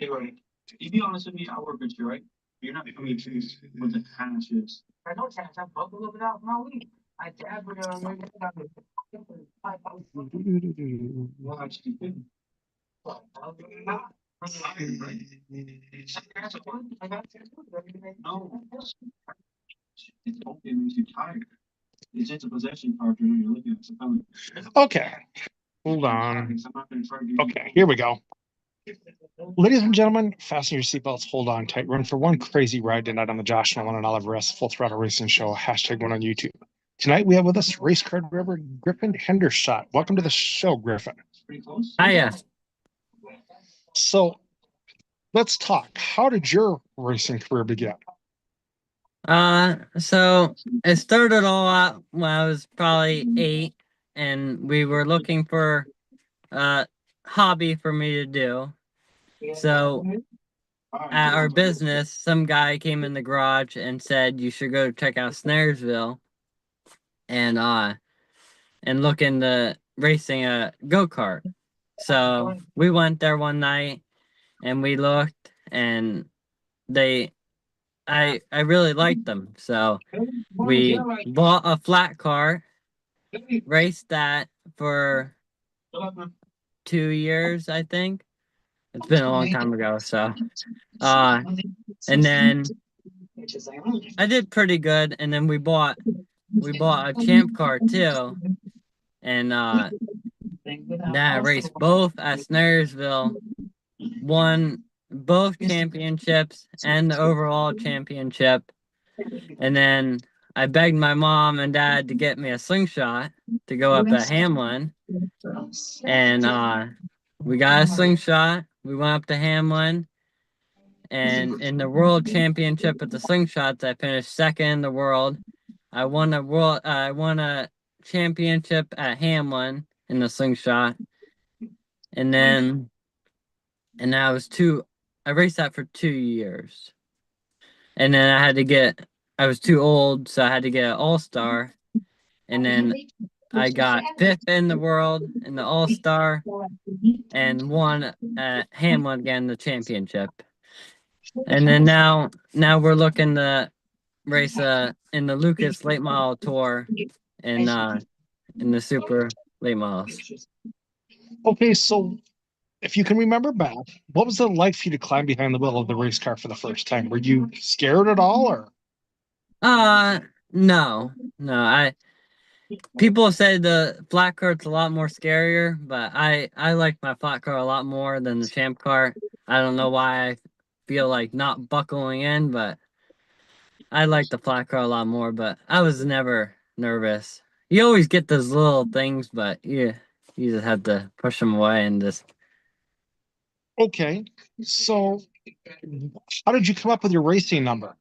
Anyway, to be honest with me, I work with you, right? You're not coming to with the hashes. I don't change. I broke a little bit out my week. I dab with maybe watch you. No, it's okay. It makes you tired. It's just a possession card you're looking at. Okay, hold on. Okay, here we go. Ladies and gentlemen, fasten your seatbelts, hold on tight. Run for one crazy ride tonight on the Josh Nolan and Oliver S. Full Throttle Racing Show, #1 on YouTube. Tonight we have with us race card driver Griffin Hendershot. Welcome to the show, Griffin. Hiya. So let's talk. How did your racing career begin? So it started all out when I was probably 8, and we were looking for a hobby for me to do. So at our business, some guy came in the garage and said you should go check out Snaresville and look into racing a go-kart. So we went there one night and we looked, and I really liked them. So we bought a flat car, raced that for 2 years, I think. It's been a long time ago. So and then I did pretty good, and then we bought a champ car too, and then I raced both at Snaresville, won both championships and the overall championship. And then I begged my mom and dad to get me a slingshot to go up at Hamlin. And we got a slingshot. We went up to Hamlin. And in the world championship at the slingshots, I finished second in the world. I won a championship at Hamlin in the slingshot. And then I raced that for 2 years. And then I was too old, so I had to get an all-star. And then I got 5th in the world in the all-star and won at Hamlin again, the championship. And then now we're looking to race in the Lucas Late Model Tour in the Super Late Models. Okay, so if you can remember back, what was it like for you to climb behind the wheel of the race car for the first time? Were you scared at all, or? No. People say the flat cart's a lot more scarier, but I like my flat car a lot more than the champ car. I don't know why I feel like not buckling in, but I like the flat car a lot more, but I was never nervous. You always get those little things, but you just have to push them away and just. Okay, so how did you come up with your racing number?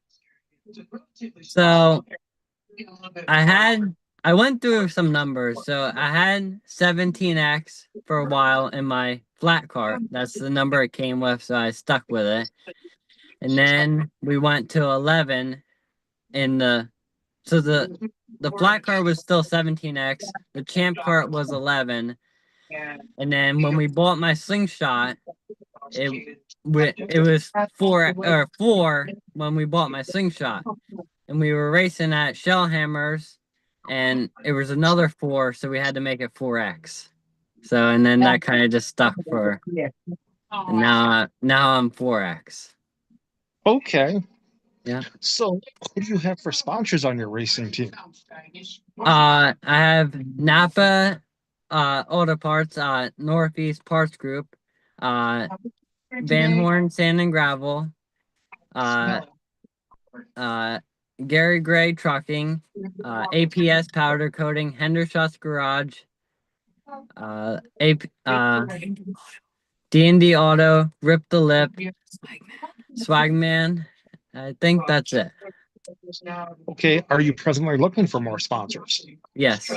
So I went through some numbers. So I had 17X for a while in my flat cart. That's the number it came with, so I stuck with it. And then we went to 11 in the flat cart was still 17X. The champ cart was 11. And then when we bought my slingshot, it was 4 when we bought my slingshot. And we were racing at Shellhammers, and it was another 4, so we had to make it 4X. So, and then that kind of just stuck for, and now I'm 4X. Okay. Yeah. So who do you have for sponsors on your racing team? I have Napa Auto Parts, Northeast Parts Group, Van Horn Sand and Gravel, Gary Gray Trucking, APS Powder Coating, Hendershot's Garage, D&D Auto, Rip the Lip, Swagman. I think that's it. Okay, are you presently looking for more sponsors? Yes.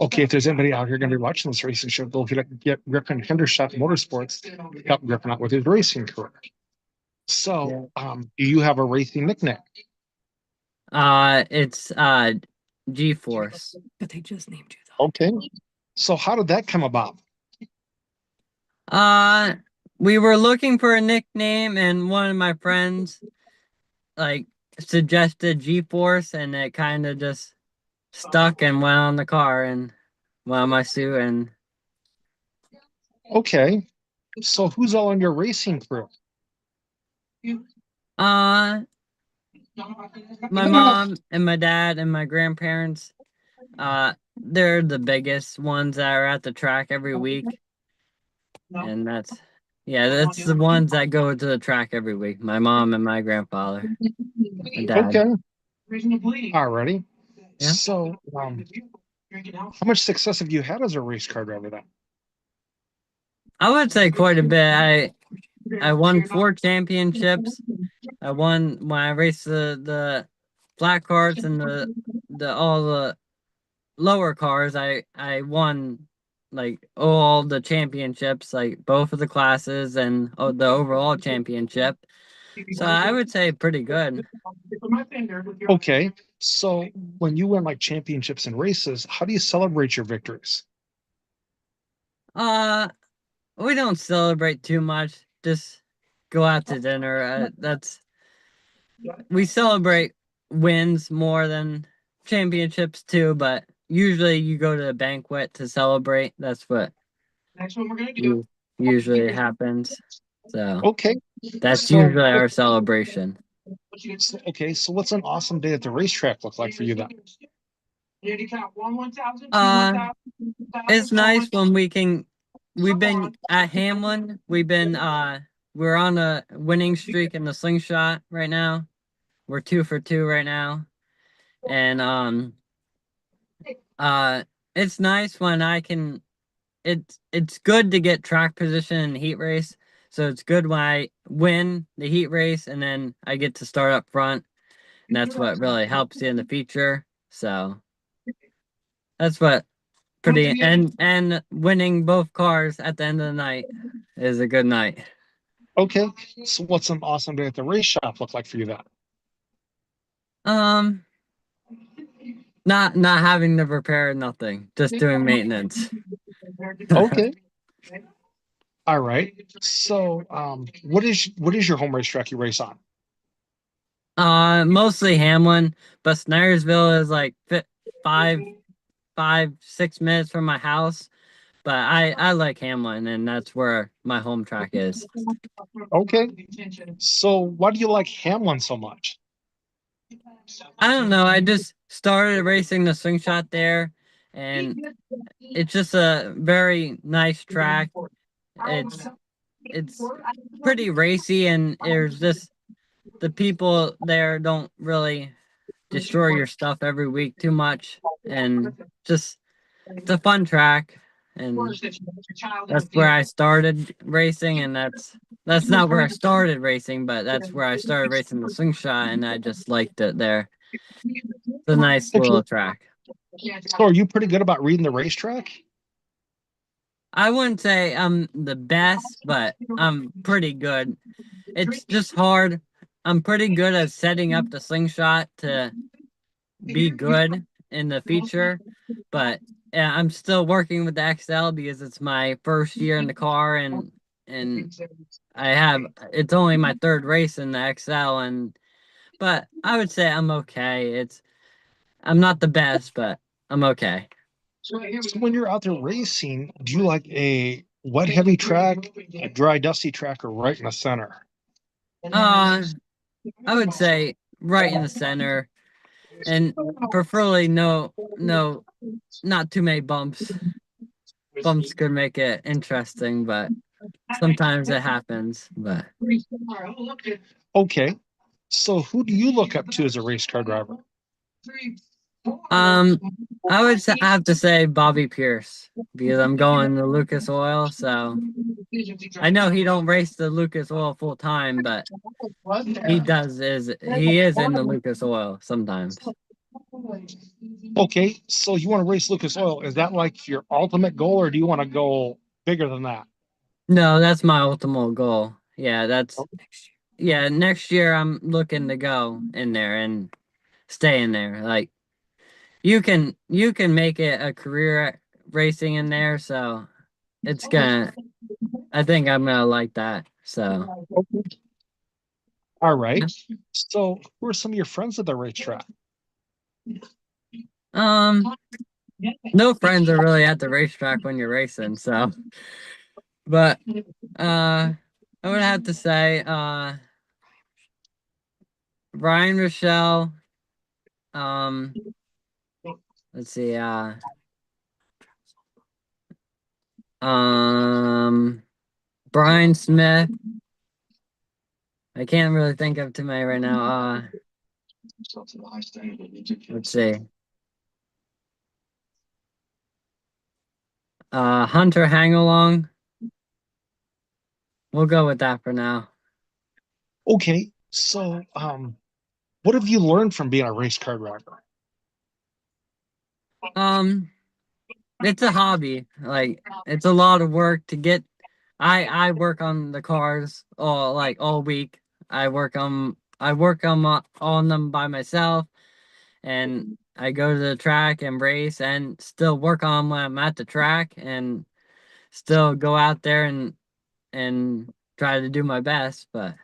Okay, if there's anybody out here going to be watching this racing show, go get Griffin Hendershot Motorsports to help Griffin out with his racing career. So, do you have a racing nickname? It's G-Force. But they just named you that. Okay. So how did that come about? Uh, we were looking for a nickname, and one of my friends like suggested G-Force, and it kind of just stuck and went on the car and went on my suit. And Okay. So who's all on your racing crew? uh, my mom and my dad and my grandparents, they're the biggest ones that are at the track every week, and that's the ones that go to the track every week. My mom and my grandfather, my dad. Okay. Alrighty. Yeah. So, how much success have you had as a race car driver then? I would say quite a bit. I won 4 championships. I won when I raced the flat cars and the all the lower cars. I won like all the championships, like both of the classes and the overall championship. So I would say pretty good. Okay. So when you win like championships and races, how do you celebrate your victories? Uh, we don't celebrate too much. Just go out to dinner. That's we celebrate wins more than championships too, but usually you go to a banquet to celebrate. That's what usually happens. So Okay. that's So, usually our celebration. okay. So what's an awesome day at the racetrack look like for you then? Uh, it's nice when we've been at Hamlin. We're on a winning streak in the slingshot right now. We're 2 for 2 right now. And uh it's nice when I can it's good to get track position in the heat race. So it's good when I win the heat race and then I get to start up front. And that's what really helps you in the feature. So that's what pretty and winning both cars at the end of the night is a good night. Okay. So what's an awesome day at the race shop look like for you then? Um not having to repair nothing, just doing maintenance. Okay. All right. So, what is your home racetrack you race on? Mostly Hamlin, but Snydersville is like 6 minutes from my house. But I like Hamlin, and that's where my home track is. Okay. So, why do you like Hamlin so much? I don't know. I just started racing the slingshot there, and it's just a very nice track. It's it's pretty racy, and there's just the people there don't really destroy your stuff every week too much, and just it's a fun track, and that's where I started racing, and that's not where I started racing, but that's where I started racing the slingshot, and I just liked it there. It's a nice Okay. little track. So, are you pretty good about reading the racetrack? I wouldn't say I'm the best, but I'm pretty good. It's just hard. I'm pretty good at setting up the slingshot to be good in the feature, but I'm still working with the XL because it's my first year in the car, and I have it's only my third race in the XL, and but I would say I'm okay. I'm not the best, but I'm okay. So, when you're out there racing, do you like a wet, heavy track, a dry, dusty track, or right in the center? Uh, I would say right in the center, and preferably no, not too many bumps. Bumps could make it interesting, but sometimes it happens. But Okay. So, who do you look up to as a race car driver? um, have to say Bobby Pierce because I'm going to Lucas Oil, so I know he don't race the Lucas Oil full time, but he is in the Lucas Oil sometimes. Okay, so you want to race Lucas Oil. Is that like your ultimate goal, or do you want to go bigger than that? No, that's my ultimate goal. Yeah, next year I'm looking to go in there and stay in there. Like you can make it a career racing in there, so it's gonna I think I'm gonna like that. So, All right. So, who are some of your friends at the racetrack? um, no friends are really at the racetrack when you're racing. So, but I would have to say Ryan Rochelle. Um, let's see. Um, Brian Smith. I can't really think of too many right now. Let's see. Hunter Hangalong. We'll go with that for now. Okay. So, what have you learned from being a race car driver? Um, it's a hobby. Like it's a lot of work to get. I work on the cars all week. I work on them by myself, and I go to the track and race, and still work on 'em when I'm at the track, and still go out there and try to do my best. But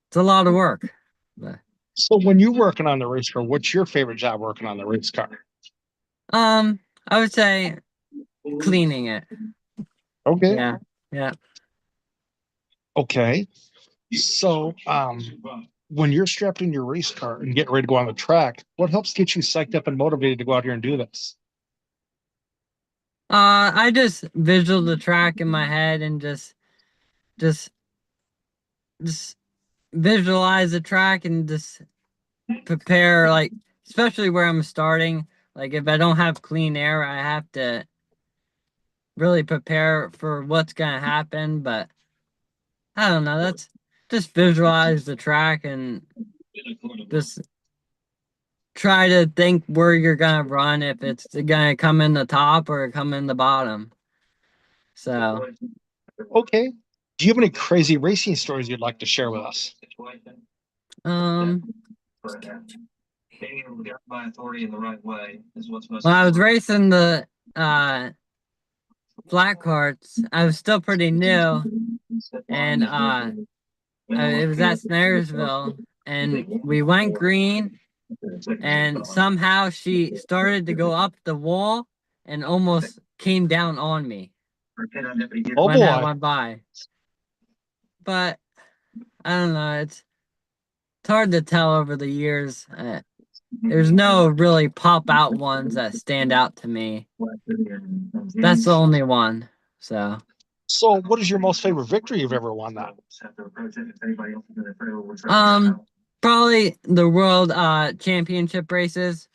it's a lot of work. But So, when you're working on the race car, what's your favorite job working on the race car? I would say cleaning it. Okay. Yeah, yeah. Okay. So, when you're strapped in your race car and getting ready to go on the track, what helps get you psyched up and motivated to go out here and do this? I just visual the track in my head and just just visualize the track and just prepare, like especially where I'm starting. Like if I don't have clean air, I have to really prepare for what's gonna happen. But I don't know. That's just visualize the track and just try to think where you're gonna run, if it's gonna come in the top or come in the bottom. So, Okay. Do you have any crazy racing stories you'd like to share with us? um, when I was racing the flat carts, I was still pretty new, and it was at Snaresville, and we went green, and somehow she started to go up the wall and almost came down on me Oh when I boy. went by. But I don't know. It's hard to tell over the years. There's no really pop out ones that stand out to me. That's the only one. So, So, what is your most favorite victory you've ever won that? probably the world championship races.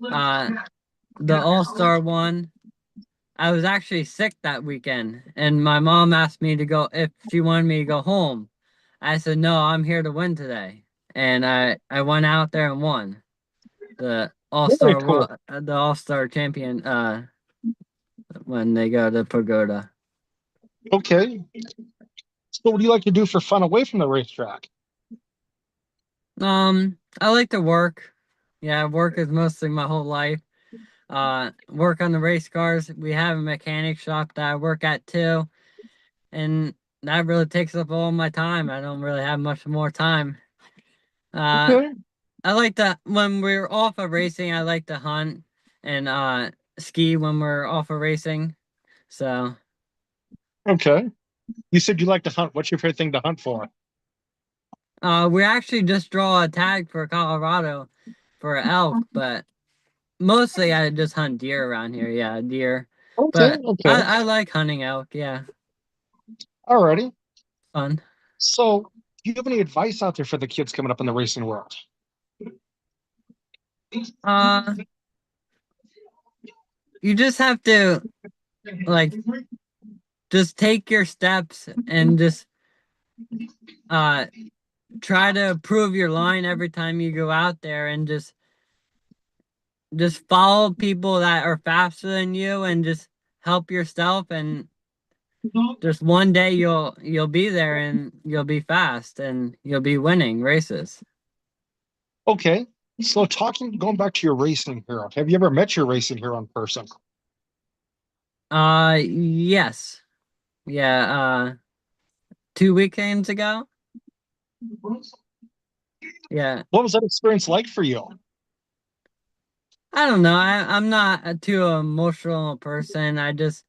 Uh, the All-Star one. I was actually sick that weekend, and my mom asked me to go if she wanted me to go home. I said no, I'm here to win today, and I went out there and won the Very All-Star cool. world, the All-Star champion. When they go to Pagoda. Okay. So, what do you like to do for fun away from the racetrack? I like to work. Yeah, work is mostly my whole life. Work on the race cars. We have a mechanic shop that I work at too, and that really takes up all my time. I don't really have much more time. Uh, Okay. I like to when we're off of racing. I like to hunt and ski when we're off of racing. So, Okay. You said you like to hunt. What's your favorite thing to hunt for? we actually just draw a tag for Colorado for elk, but mostly I just hunt deer around here. Yeah, deer. Okay. But Okay. I like hunting elk. Yeah, Alrighty. fun. So, do you have any advice out there for the kids coming up in the racing world? Uh, you just have to like just take your steps and just uh try to improve your line every time you go out there, and just follow people that are faster than you and just help yourself, and just one day you'll be there and you'll be fast and you'll be winning races. Okay. So, going back to your racing hero, have you ever met your racing hero in person? Yes. Yeah, 2 weekends ago. Yeah. What was that experience like for you? I don't know. I'm not a too emotional person. It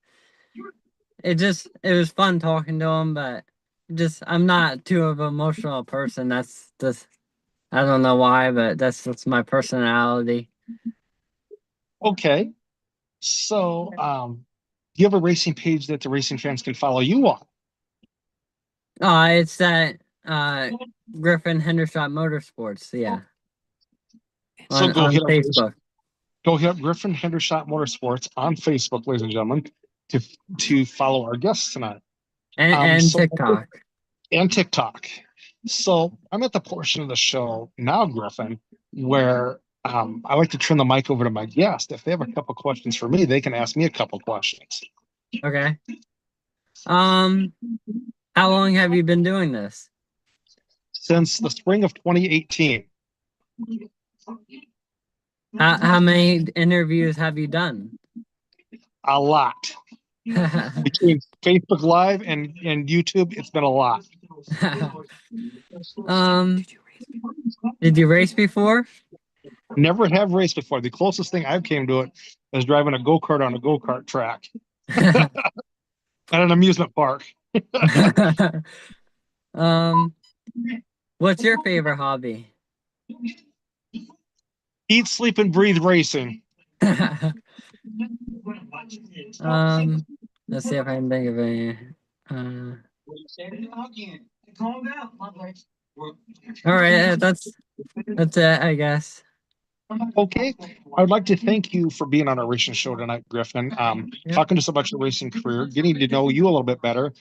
was fun talking to him, but just I'm not too of an emotional person. That's just I don't know why, but that's my personality. Okay. So, do you have a racing page that the racing fans can follow you on? It's that Griffin Hendershot Motorsports, yeah, So on Facebook. go hit up Griffin Hendershot Motorsports on Facebook, ladies and gentlemen, to follow our guests tonight. And So TikTok. and TikTok. So I'm at the portion of the show now, Griffin, where I like to turn the mic over to my guest. If they have a couple questions for me, they can ask me a couple questions. Okay. Um, how long have you been doing this? Since the spring of 2018, How many interviews have you done? a lot. Between Facebook Live and YouTube, it's been a lot. Um, did you race before? Never have raced before. The closest thing I've came to it is driving a go-kart on a go-kart track at an amusement park. Um, what's your favorite hobby? Eat, sleep, and breathe racing. Um, let's see if I can think of any. All right, that's it, I guess. Okay. I would like to thank you for being on our racing show tonight, Griffin. Yep. Talking to us about your racing career, getting to know you a little bit better.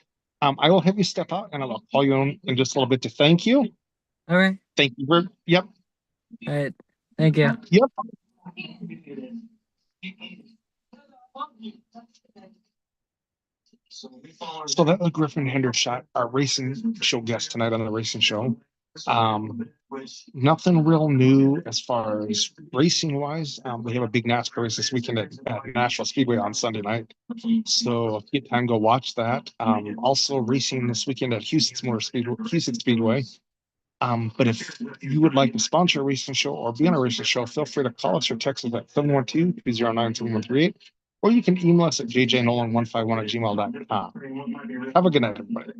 I will have you step out and I'll call you in just a little bit to thank you. All right. Thank you. Yep. All right. Thank you. Yep. So that was Griffin Hendershot, our racing show guest tonight on the racing show. Nothing real new as far as racing wise. We have a big NASCAR race this weekend at Nashville Speedway on Sunday night. So if you get time, go watch that. Also racing this weekend at Houston Speedway. But if you would like to sponsor a racing show or be on a racing show, feel free to call us or text us at 712-209-7138, or you can email us at jjnolan151@gmail.com. Have a good night, everybody.